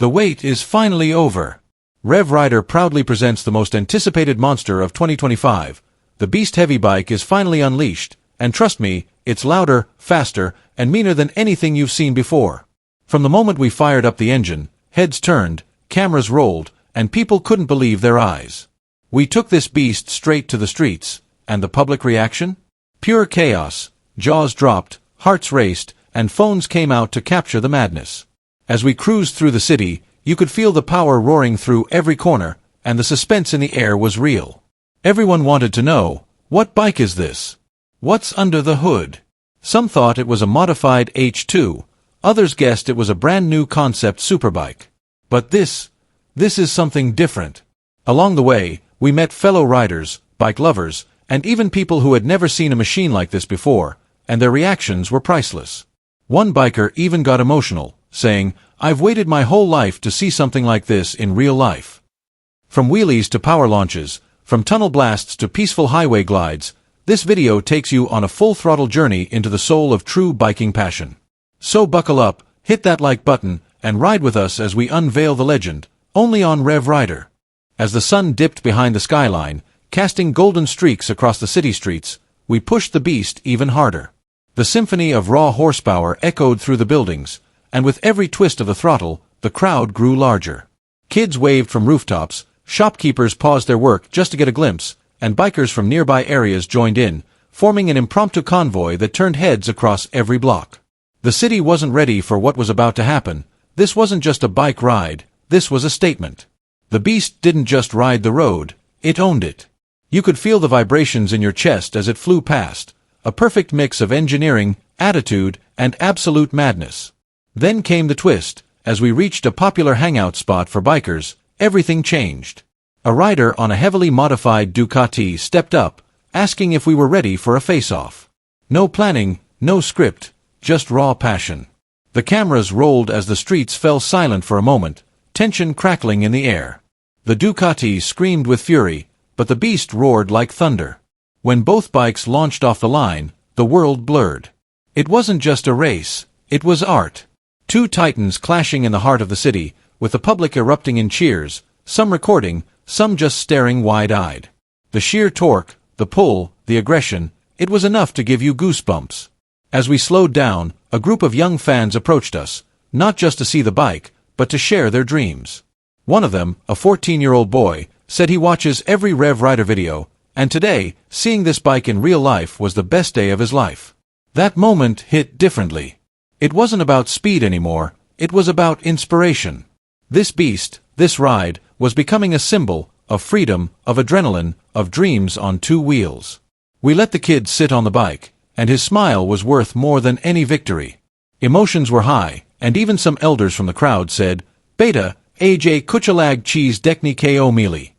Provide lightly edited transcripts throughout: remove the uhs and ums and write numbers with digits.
The wait is finally over. Rev Rider proudly presents the most anticipated monster of 2025. The Beast Heavy bike is finally unleashed, and trust me, it's louder, faster, and meaner than anything you've seen before. From the moment we fired up the engine, heads turned, cameras rolled, and people couldn't believe their eyes. We took this beast straight to the streets, and the public reaction? Pure chaos. Jaws dropped, hearts raced, and phones came out to capture the madness. As we cruised through the city, you could feel the power roaring through every corner, and the suspense in the air was real. Everyone wanted to know, what bike is this? What's under the hood? Some thought it was a modified H2, others guessed it was a brand new concept superbike. But this is something different. Along the way, we met fellow riders, bike lovers, and even people who had never seen a machine like this before, and their reactions were priceless. One biker even got emotional, saying, "I've waited my whole life to see something like this in real life." From wheelies to power launches, from tunnel blasts to peaceful highway glides, this video takes you on a full-throttle journey into the soul of true biking passion. So buckle up, hit that like button, and ride with us as we unveil the legend, only on Rev Rider. As the sun dipped behind the skyline, casting golden streaks across the city streets, we pushed the beast even harder. The symphony of raw horsepower echoed through the buildings, and with every twist of the throttle, the crowd grew larger. Kids waved from rooftops, shopkeepers paused their work just to get a glimpse, and bikers from nearby areas joined in, forming an impromptu convoy that turned heads across every block. The city wasn't ready for what was about to happen. This wasn't just a bike ride, this was a statement. The beast didn't just ride the road, it owned it. You could feel the vibrations in your chest as it flew past, a perfect mix of engineering, attitude, and absolute madness. Then came the twist. As we reached a popular hangout spot for bikers, everything changed. A rider on a heavily modified Ducati stepped up, asking if we were ready for a face-off. No planning, no script, just raw passion. The cameras rolled as the streets fell silent for a moment, tension crackling in the air. The Ducati screamed with fury, but the beast roared like thunder. When both bikes launched off the line, the world blurred. It wasn't just a race, it was art. Two titans clashing in the heart of the city, with the public erupting in cheers, some recording, some just staring wide-eyed. The sheer torque, the pull, the aggression, it was enough to give you goosebumps. As we slowed down, a group of young fans approached us, not just to see the bike, but to share their dreams. One of them, a 14-year-old boy, said he watches every Rev Rider video, and today, seeing this bike in real life was the best day of his life. That moment hit differently. It wasn't about speed anymore, it was about inspiration. This beast, this ride, was becoming a symbol of freedom, of adrenaline, of dreams on two wheels. We let the kid sit on the bike, and his smile was worth more than any victory. Emotions were high, and even some elders from the crowd said, "Beta, AJ Kuchalag Cheese Dekni Ko Mealy."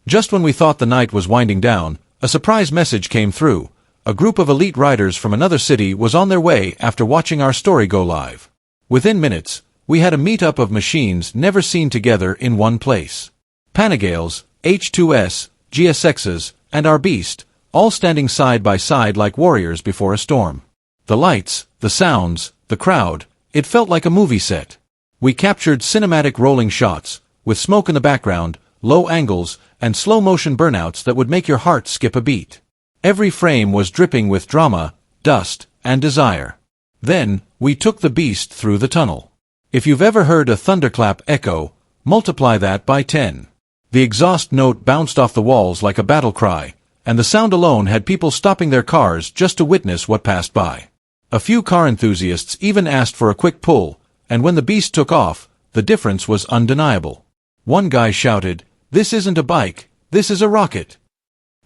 Just when we thought the night was winding down, a surprise message came through. A group of elite riders from another city was on their way after watching our story go live. Within minutes, we had a meetup of machines never seen together in one place. Panigales, H2S, GSXs, and our beast, all standing side by side like warriors before a storm. The lights, the sounds, the crowd, it felt like a movie set. We captured cinematic rolling shots, with smoke in the background, low angles, and slow-motion burnouts that would make your heart skip a beat. Every frame was dripping with drama, dust, and desire. Then, we took the beast through the tunnel. If you've ever heard a thunderclap echo, multiply that by 10. The exhaust note bounced off the walls like a battle cry, and the sound alone had people stopping their cars just to witness what passed by. A few car enthusiasts even asked for a quick pull, and when the beast took off, the difference was undeniable. One guy shouted, "This isn't a bike, this is a rocket."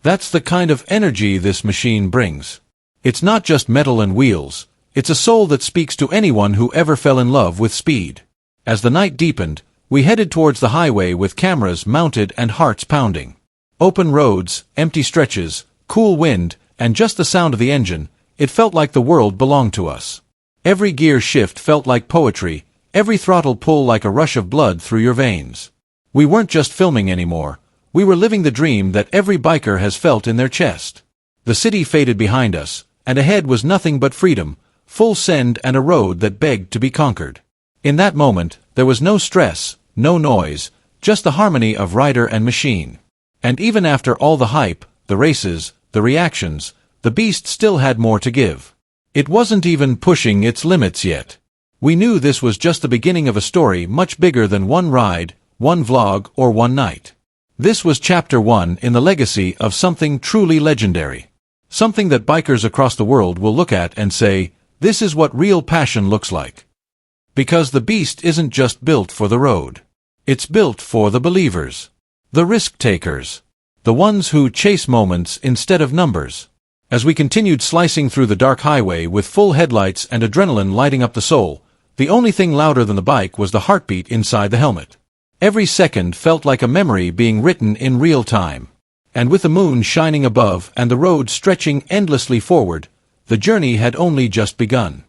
That's the kind of energy this machine brings. It's not just metal and wheels, it's a soul that speaks to anyone who ever fell in love with speed. As the night deepened, we headed towards the highway with cameras mounted and hearts pounding. Open roads, empty stretches, cool wind, and just the sound of the engine, it felt like the world belonged to us. Every gear shift felt like poetry, every throttle pull like a rush of blood through your veins. We weren't just filming anymore, we were living the dream that every biker has felt in their chest. The city faded behind us, and ahead was nothing but freedom, full send and a road that begged to be conquered. In that moment, there was no stress, no noise, just the harmony of rider and machine. And even after all the hype, the races, the reactions, the beast still had more to give. It wasn't even pushing its limits yet. We knew this was just the beginning of a story much bigger than one ride, one vlog, or one night. This was chapter 1 in the legacy of something truly legendary. Something that bikers across the world will look at and say, this is what real passion looks like. Because the beast isn't just built for the road. It's built for the believers. The risk-takers. The ones who chase moments instead of numbers. As we continued slicing through the dark highway with full headlights and adrenaline lighting up the soul, the only thing louder than the bike was the heartbeat inside the helmet. Every second felt like a memory being written in real time. And with the moon shining above and the road stretching endlessly forward, the journey had only just begun.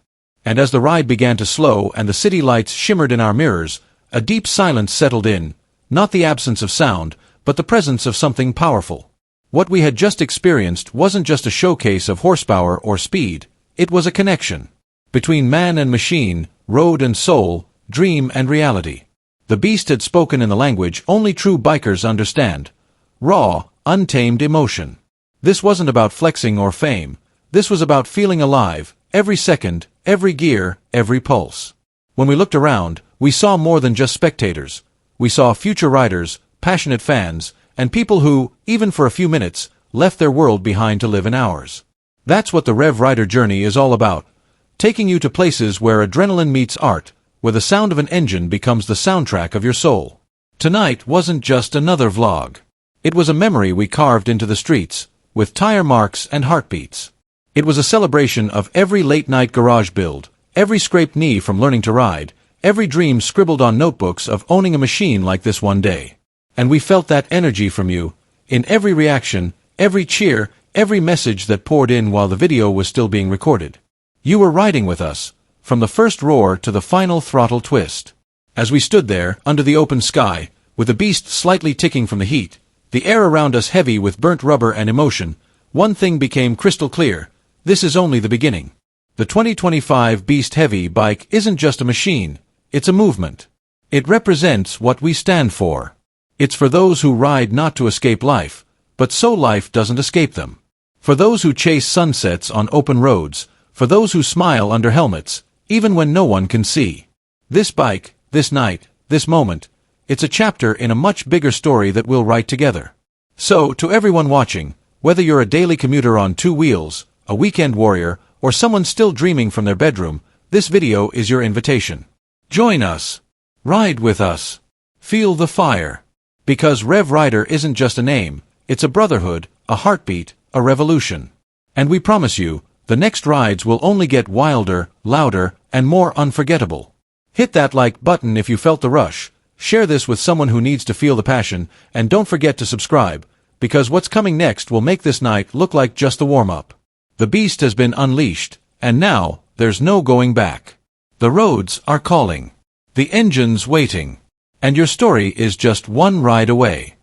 And as the ride began to slow and the city lights shimmered in our mirrors, a deep silence settled in, not the absence of sound, but the presence of something powerful. What we had just experienced wasn't just a showcase of horsepower or speed, it was a connection. Between man and machine, road and soul, dream and reality. The beast had spoken in the language only true bikers understand. Raw, untamed emotion. This wasn't about flexing or fame. This was about feeling alive, every second, every gear, every pulse. When we looked around, we saw more than just spectators. We saw future riders, passionate fans, and people who, even for a few minutes, left their world behind to live in ours. That's what the REV Rider journey is all about. Taking you to places where adrenaline meets art, where the sound of an engine becomes the soundtrack of your soul. Tonight wasn't just another vlog. It was a memory we carved into the streets, with tire marks and heartbeats. It was a celebration of every late-night garage build, every scraped knee from learning to ride, every dream scribbled on notebooks of owning a machine like this one day. And we felt that energy from you, in every reaction, every cheer, every message that poured in while the video was still being recorded. You were riding with us, from the first roar to the final throttle twist. As we stood there, under the open sky, with the beast slightly ticking from the heat, the air around us heavy with burnt rubber and emotion, one thing became crystal clear: this is only the beginning. The 2025 Beast Heavy bike isn't just a machine, it's a movement. It represents what we stand for. It's for those who ride not to escape life, but so life doesn't escape them. For those who chase sunsets on open roads, for those who smile under helmets, even when no one can see. This bike, this night, this moment, it's a chapter in a much bigger story that we'll write together. So, to everyone watching, whether you're a daily commuter on two wheels, a weekend warrior, or someone still dreaming from their bedroom, this video is your invitation. Join us. Ride with us. Feel the fire. Because REV Rider isn't just a name, it's a brotherhood, a heartbeat, a revolution. And we promise you, the next rides will only get wilder, louder, and more unforgettable. Hit that like button if you felt the rush, share this with someone who needs to feel the passion, and don't forget to subscribe, because what's coming next will make this night look like just the warm-up. The beast has been unleashed, and now, there's no going back. The roads are calling. The engine's waiting. And your story is just one ride away.